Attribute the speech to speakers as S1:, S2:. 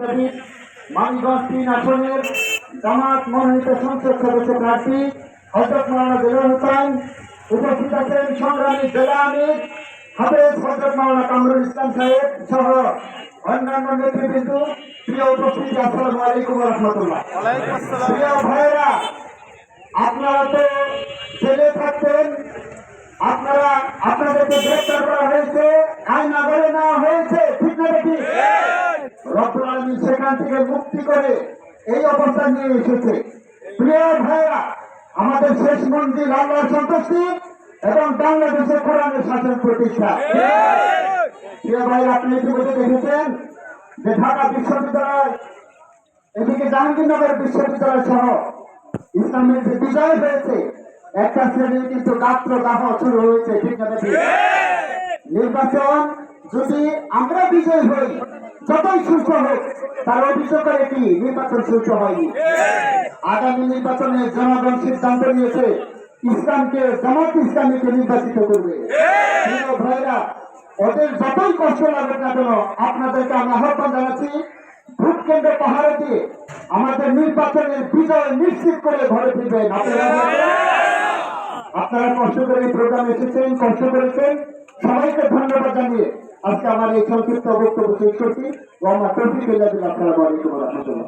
S1: মানিকগঞ্জ ৩ আসনের জামাত মনোনীত সংসদ সদস্য প্রার্থী হযরত মাওলানা দেলোয়ার হোসেন, উপস্থিত আছেন সংগ্রামী জেলা আমির হাফেজ হযরত মাওলানা কামরুল ইসলাম সাহেব সহ অন্যান্য নেতৃবৃন্দ। প্রিয় উপস্থিতি, আসসালামু আলাইকুম ওয়া রাহমাতুল্লাহ। প্রিয় ভাইয়েরা, আপনারা তো জেলে থাকতেন, আপনাদেরকে গ্রেফতার করা হয়েছে, আয়নাঘরে নেওয়া হয়েছে, ঠিক না? দেখি রব্বুল আলামিন সেখান থেকে মুক্তি করে এই অবস্থা নিয়ে এসেছে। প্রিয় ভাইরা, আমাদের শেষ মন্দির আল্লাহর সন্তুষ্টি এবং বাংলাদেশের কোরআনের শাসন প্রতিষ্ঠা। প্রিয় ভাই, আপনি ইতিমধ্যে দেখেছেন যে ঢাকা বিশ্ববিদ্যালয়, এদিকে জাহাঙ্গীরনগর বিশ্ববিদ্যালয় সহ ইসলামের যে বিজয় হয়েছে, একটা শ্রেণীর কিন্তু গাত্র দাহ শুরু হয়েছে, ঠিক না? নির্বাচন যদি আমরা বিজয় হই, যতই সুস্থ হোক, তার অভিযোগ করে কি নির্বাচন সুস্থ হয়নি। আগামী নির্বাচনে জনগণ সিদ্ধান্ত নিয়েছে ইসলামকে, জামাত ইসলামীকে নির্বাচিত করবে। ভাইরা, ওদের যতই কষ্ট লাগবে না কেন, আপনাদেরকে আমি আহ্বান জানাচ্ছি, ভোট কেন্দ্রে পাহাড়ে দিয়ে আমাদের নির্বাচনের বিজয় নিশ্চিত করে ঘরে ফিরবেন। আপনারা কষ্ট করে এই প্রোগ্রামে এসেছেন, কষ্ট করেছেন, সবাইকে ধন্যবাদ জানিয়ে আজকে আমার এই সংক্ষিপ্ত বক্তব্য শেষ করছি। আসসালামু আলাইকুম ওয়া রাহমাতুল্লাহ।